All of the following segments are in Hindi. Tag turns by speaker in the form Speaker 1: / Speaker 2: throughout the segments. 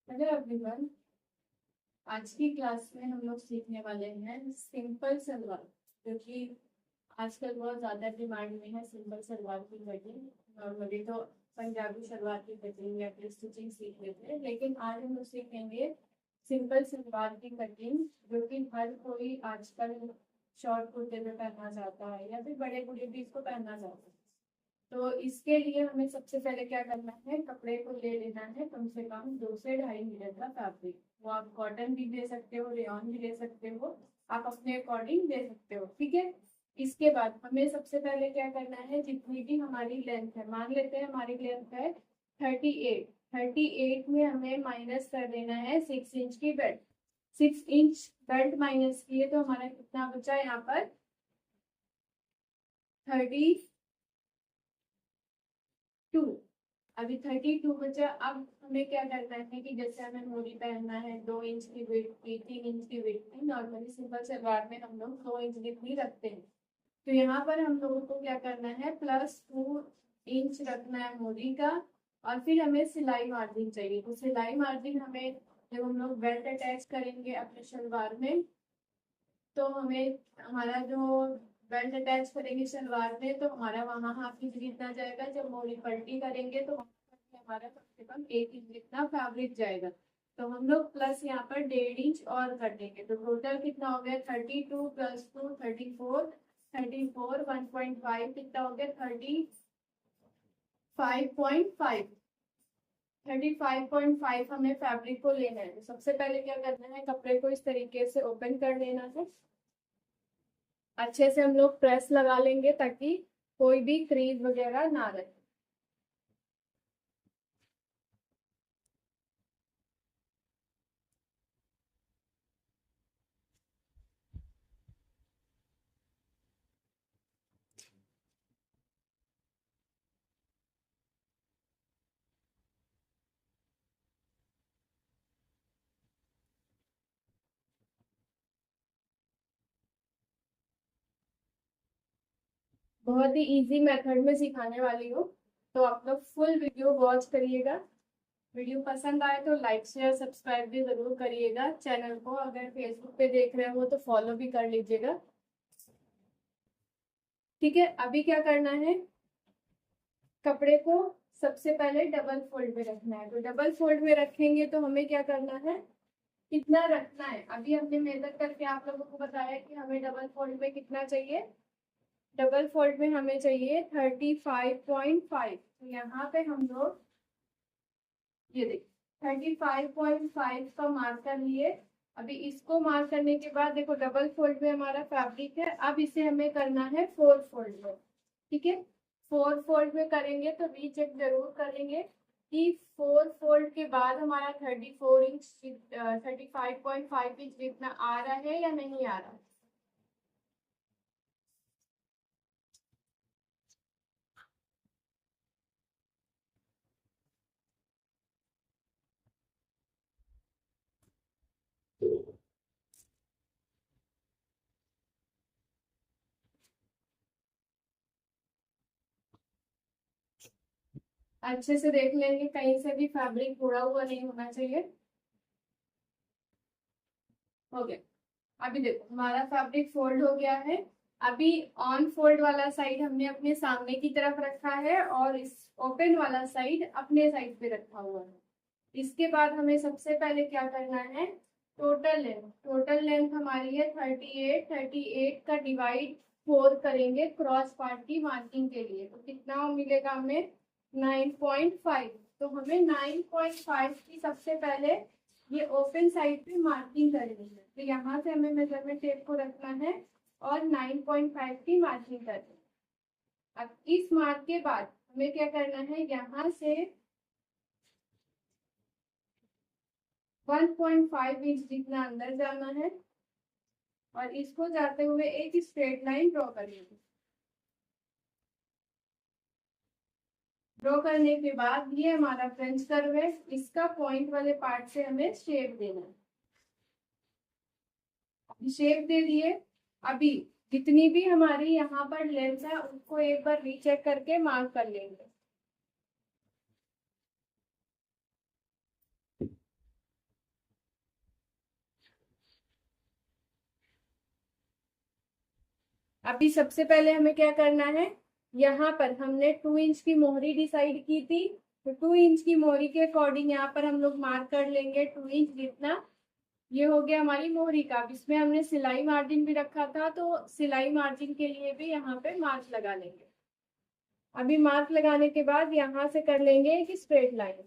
Speaker 1: Hello everyone. आज की क्लास में हम लोग सीखने वाले हैं सिंपल सलवार, जो कि आजकल बहुत ज़्यादा डिमांड में है। सिंपल सलवार की कटिंग नॉर्मली तो पंजाबी सलवार की कटिंग या फिर स्टिचिंग सीख लेते हैं, लेकिन आज हम लोग सीखेंगे सिंपल सलवार की कटिंग, जो कि हर कोई आजकल शॉर्ट कुर्ते में पहनना चाहता है या फिर बड़े बूढ़े भी इसको पहनना चाहते हैं। तो इसके लिए हमें सबसे पहले क्या करना है, कपड़े को ले लेना है कम से कम 2 से 2.5 मीटर का फैब्रिक। वो आप कॉटन भी ले सकते हो, रेयॉन भी ले सकते हो, आप अपने अकॉर्डिंग ले सकते हो, ठीक है। इसके बाद हमें सबसे पहले क्या करना है, जितनी भी हमारी लेंथ है, मान लेते हैं हमारी लेंथ है 38। 38 में हमें माइनस कर देना है 6 इंच की बेल्ट। 6 इंच बेल्ट माइनस किए तो हमारा कितना बचा यहाँ पर, 32। अभी 32 बचा। अब हमें क्या करना है कि जैसे हमें मोड़ी पहनना है 2 इंच की विड्थ की, 3 इंच की विड्थ की, नॉर्मली सिंपल सलवार में हम लोग 2 इंच जितनी रखते हैं। तो यहाँ पर हम लोगों को क्या करना है, +2 इंच रखना है मोड़ी का। और फिर हमें सिलाई मार्जिन चाहिए, तो सिलाई मार्जिन हमें जब हम लोग बेल्ट अटैच करेंगे अपने सलवार में, तो हमें हमारा जो बेल्ट अटैच करेंगे सलवार में, तो हमारा वहाँ हाफ इंच जितना जाएगा। जब मोड़ी पलटी करेंगे तो वहाँ पर हमारा कम से कम 1 इंच जितना फैब्रिक जाएगा। तो हम लोग प्लस यहाँ पर 1.5 इंच और कर देंगे, तो टोटल कितना हो गया, 32 + 2 34। 34 1.5 कितना हो गया, 35.5। 35.5 हमें फैब्रिक को लेना है। तो सबसे पहले क्या करना है, कपड़े को इस तरीके से ओपन कर लेना है। अच्छे से हम लोग प्रेस लगा लेंगे ताकि कोई भी क्रीज वगैरह ना रहे। बहुत ही इजी मेथड में सिखाने वाली हूँ, तो आप लोग फुल वीडियो वॉच करिएगा। वीडियो पसंद आए तो लाइक शेयर सब्सक्राइब भी जरूर करिएगा। चैनल को अगर फेसबुक पे देख रहे हो तो फॉलो भी कर लीजिएगा, ठीक है। अभी क्या करना है, कपड़े को सबसे पहले डबल फोल्ड में रखना है। तो डबल फोल्ड में रखेंगे तो हमें क्या करना है, कितना रखना है, अभी हमने मेजर करके आप लोगों को बताया कि हमें डबल फोल्ड में कितना चाहिए। डबल फोल्ड में हमें चाहिए 35.5। तो यहाँ पे हम लोग ये देखिए 35.5 का मार्क कर लिए। अभी इसको मार्क करने के बाद देखो डबल फोल्ड में हमारा फैब्रिक है। अब इसे हमें करना है 4 फोल्ड में, ठीक है। 4 फोल्ड में करेंगे तो रीचेक जरूर करेंगे कि 4 फोल्ड के बाद हमारा 34 इंच 35.5 इंच जितना आ रहा है या नहीं आ रहा। अच्छे से देख लेंगे, कहीं से भी फैब्रिक उड़ा हुआ नहीं होना चाहिए। हो गया। अभी देखो हमारा फैब्रिक फोल्ड हो गया है। अभी ऑन फोल्ड वाला साइड हमने अपने सामने की तरफ रखा है और इस ओपन वाला साइड अपने साइड पे रखा हुआ है। इसके बाद हमें सबसे पहले क्या करना है, टोटल लेंथ। टोटल लेंथ हमारी है 38। 38 का डिवाइड 4 करेंगे क्रॉस पार्ट की मार्किंग के लिए, तो कितना मिलेगा हमें, 9.5। तो हमें 9.5 की सबसे पहले ये ओपन साइड पे मार्किंग करनी है। तो यहाँ से हमें मेजरमेंट टेप को रखना है और 9.5 की मार्किंग करनी है। अब इस मार्क के बाद हमें क्या करना है, यहाँ से 1.5 इंच जितना अंदर जाना है और इसको जाते हुए एक स्ट्रेट लाइन ड्रॉ करेंगे। ड्रॉ करने के बाद ये हमारा फ्रेंच कर्व है, इसका पॉइंट वाले पार्ट से हमें शेप देना है। शेप दे दिए। अभी जितनी भी हमारी यहाँ पर लेंथ है उसको एक बार रीचेक करके मार्क कर लेंगे। अभी सबसे पहले हमें क्या करना है, यहाँ पर हमने 2 इंच की मोहरी डिसाइड की थी, तो 2 इंच की मोहरी के अकॉर्डिंग यहाँ पर हम लोग मार्क कर लेंगे 2 इंच जितना। ये हो गया हमारी मोहरी का। अब इसमें हमने सिलाई मार्जिन भी रखा था, तो सिलाई मार्जिन के लिए भी यहाँ पे मार्क लगा लेंगे। अभी मार्क लगाने के बाद यहाँ से कर लेंगे एक स्ट्रेट लाइन।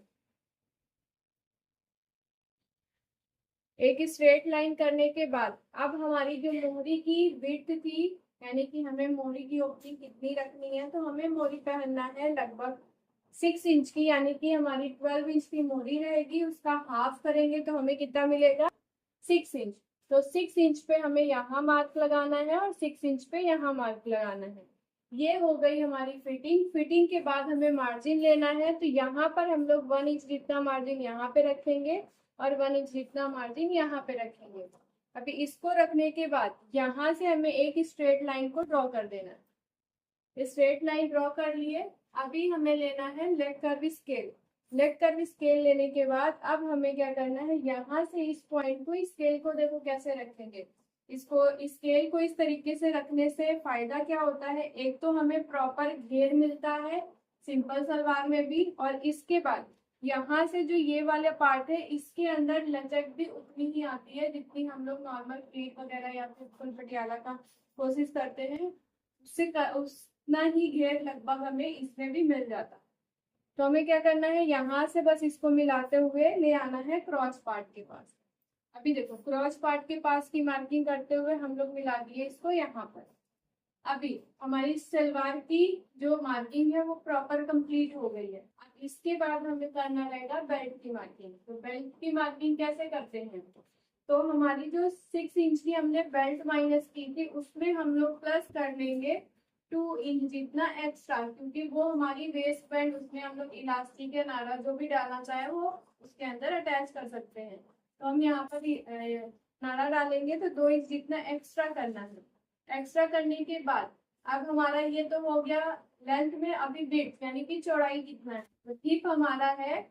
Speaker 1: एक स्ट्रेट लाइन करने के बाद अब हमारी जो मोहरी की विड्थ थी, यानी कि हमें मोहरी की ओपनिंग कितनी रखनी है, तो हमें मोहरी पहनना है लगभग 6 इंच की, यानी कि हमारी 12 इंच की मोहरी रहेगी, उसका हाफ करेंगे तो हमें कितना मिलेगा, 6 इंच। तो 6 इंच पे हमें यहाँ मार्क लगाना है और 6 इंच पे यहाँ मार्क लगाना है। ये हो गई हमारी फिटिंग। फिटिंग के बाद हमें मार्जिन लेना है, तो यहाँ पर हम लोग 1 इंच जितना मार्जिन यहाँ पे रखेंगे और 1 इंच जितना मार्जिन यहाँ पे रखेंगे। अभी इसको रखने के बाद यहाँ से हमें एक स्ट्रेट लाइन को ड्रॉ कर देना है। स्ट्रेट लाइन ड्रॉ कर लिए। अभी हमें लेना है leg curve scale. Leg curve scale लेने के बाद अब हमें क्या करना है, यहाँ से इस पॉइंट को, स्केल को देखो कैसे रखेंगे, इसको स्केल को इस तरीके से रखने से फायदा क्या होता है, एक तो हमें प्रॉपर घेर मिलता है सिंपल सलवार में भी, और इसके बाद यहाँ से जो ये वाला पार्ट है इसके अंदर लचक भी उतनी ही आती है जितनी हम लोग नॉर्मल प्लीट वगैरह या फिर फुल पटियाला का कोशिश करते हैं, उससे उतना ही घेर लगभग हमें इसमें भी मिल जाता। तो हमें क्या करना है, यहाँ से बस इसको मिलाते हुए ले आना है क्रॉस पार्ट के पास। अभी देखो क्रॉस पार्ट के पास की मार्किंग करते हुए हम लोग मिला दिए इसको यहाँ पर। अभी हमारी सलवार की जो मार्किंग है वो प्रॉपर कंप्लीट हो गई है। अब इसके बाद हमें करना रहेगा बेल्ट की मार्किंग। तो बेल्ट की मार्किंग कैसे करते हैं, तो हमारी जो 6 इंच की हमने बेल्ट माइनस की थी उसमें हम लोग प्लस कर लेंगे 2 इंच जितना एक्स्ट्रा, क्योंकि वो हमारी वेस्ट बैंड, उसमें हम लोग इलास्टिक या नारा जो भी डालना चाहे वो उसके अंदर अटैच कर सकते हैं। तो हम यहाँ पर नारा डालेंगे तो 2 इंच जितना एक्स्ट्रा करना है। एक्स्ट्रा करने के बाद अब हमारा ये तो हो गया लेंथ में। अभी विड्थ यानी कि चौड़ाई कितना है, तो हिप हमारा है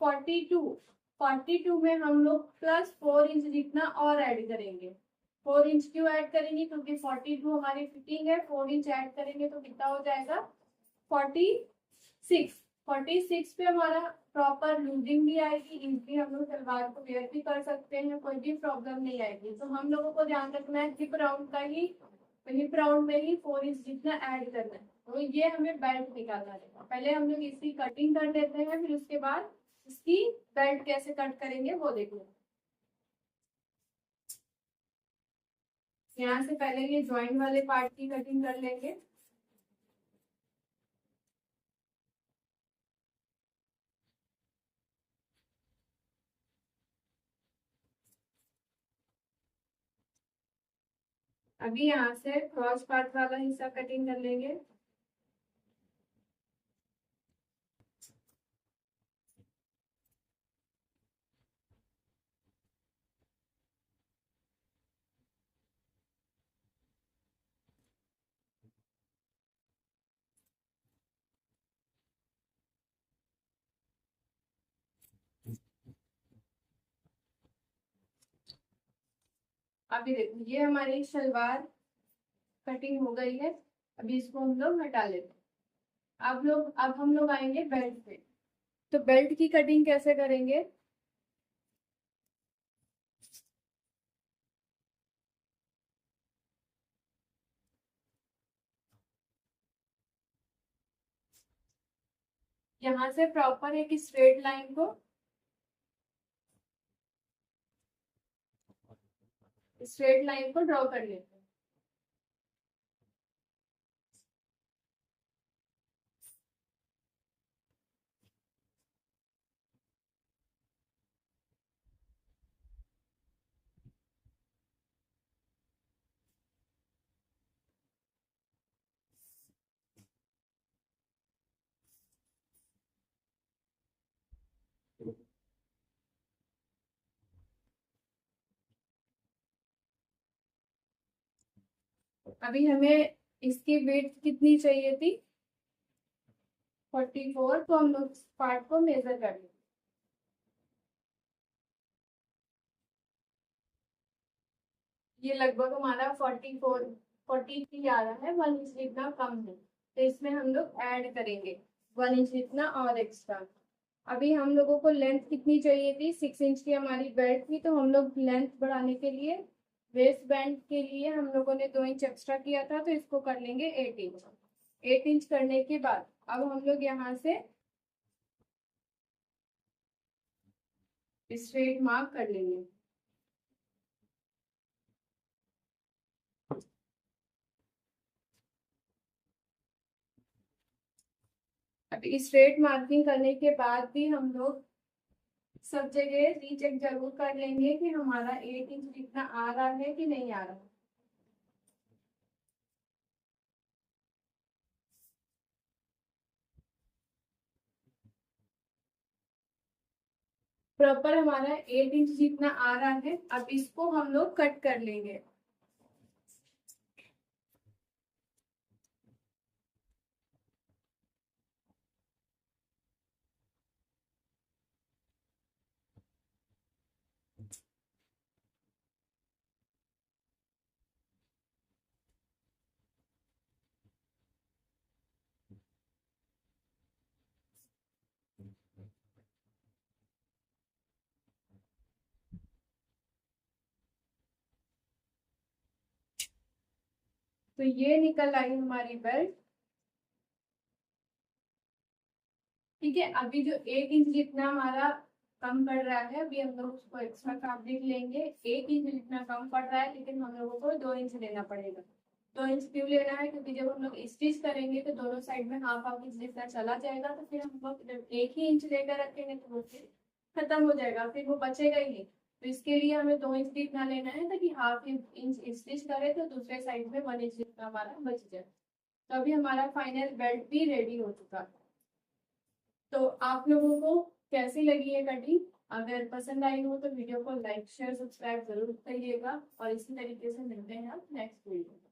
Speaker 1: 42। 42 में हम लोग प्लस 4 इंच जितना और ऐड करेंगे। 4 इंच क्यों ऐड करेंगे, क्योंकि 42 हमारी फिटिंग है, 4 इंच ऐड करेंगे तो कितना हो जाएगा 46। 46 पे हमारा प्रॉपर लूजिंग भी आएगी, इजली हम लोग सलवार को वेयर भी कर सकते हैं, कोई भी प्रॉब्लम नहीं आएगी। तो हम लोगों को ध्यान रखना है हिप राउंड का ही, हिप राउंड में ही 4 इंच जितना ऐड करना है। तो ये हमें बेल्ट निकालना रहेगा। पहले हम लोग इसकी कटिंग कर लेते हैं, फिर उसके बाद इसकी बेल्ट कैसे कट करेंगे वो देखेंगे। यहाँ से पहले ये ज्वाइंट वाले पार्ट की कटिंग कर लेंगे। अभी यहाँ से क्रॉस पार्ट वाला हिस्सा कटिंग कर लेंगे। अभी देखो ये हमारी सलवार कटिंग हो गई है। अभी इसको हम लोग हटा लेते हैं। अब हम लोग आएंगे बेल्ट पे। तो बेल्ट की कटिंग कैसे करेंगे, यहाँ से प्रॉपर एक स्ट्रेट लाइन को, स्ट्रेट लाइन को ड्रॉ कर लेते हैं। अभी हमें इसकी वेट कितनी चाहिए थी, 44। तो हम लोग इस पार्ट को मेजर कर लेंगे। ये लगभग हमारा 44 43 आ रहा है, 1 इंच जितना कम है, तो इसमें हम लोग ऐड करेंगे 1 इंच जितना और एक्स्ट्रा। अभी हम लोगों को लेंथ कितनी चाहिए थी, 6 इंच की हमारी बेल्ट थी, तो हम लोग लेंथ बढ़ाने के लिए वेस्ट बैंड के लिए हम लोगों ने 2 इंच एक्स्ट्रा किया था, तो इसको कर लेंगे 8 इंच। 8 इंच करने के बाद अब हम लोग यहाँ से स्ट्रेट मार्क कर लेंगे। अब स्ट्रेट मार्किंग करने के बाद भी हम लोग सब जगह रीचेक जरूर कर लेंगे कि हमारा 8 इंच जितना आ रहा है कि नहीं आ रहा। प्रॉपर हमारा 8 इंच जितना आ रहा है। अब इसको हम लोग कट कर लेंगे। तो ये निकल आई हमारी बेल्ट। ठीक है, अभी जो 8 इंच जितना हमारा कम पड़ रहा है, अभी हम लोग उसको एक्स्ट्रा फैब्रिक लेंगे। 1 इंच जितना कम पड़ रहा है, लेकिन हम लोगों को 2 इंच लेना पड़ेगा। 2 इंच क्यों लेना है, क्योंकि जब हम लोग स्टिच करेंगे तो दोनों साइड में हाफ हाफ इंच जितना चला जाएगा, तो फिर हम लोग जब 1 ही इंच लेकर रखेंगे तो वो फिर खत्म हो जाएगा, फिर वो बचेगा ही नहीं। तो इसके लिए हमें 2 इंच जितना लेना है, ताकि हाफ इंच स्टिच करे तो दूसरे साइड में 1 इंच जितना हमारा बच जाए। तो अभी हमारा फाइनल बेल्ट भी रेडी हो चुका है। तो आप लोगों को कैसी लगी है कटिंग? अगर पसंद आई हो तो वीडियो को लाइक शेयर सब्सक्राइब जरूर करिएगा, और इसी तरीके से मिलते हैं आप नेक्स्ट वीडियो में।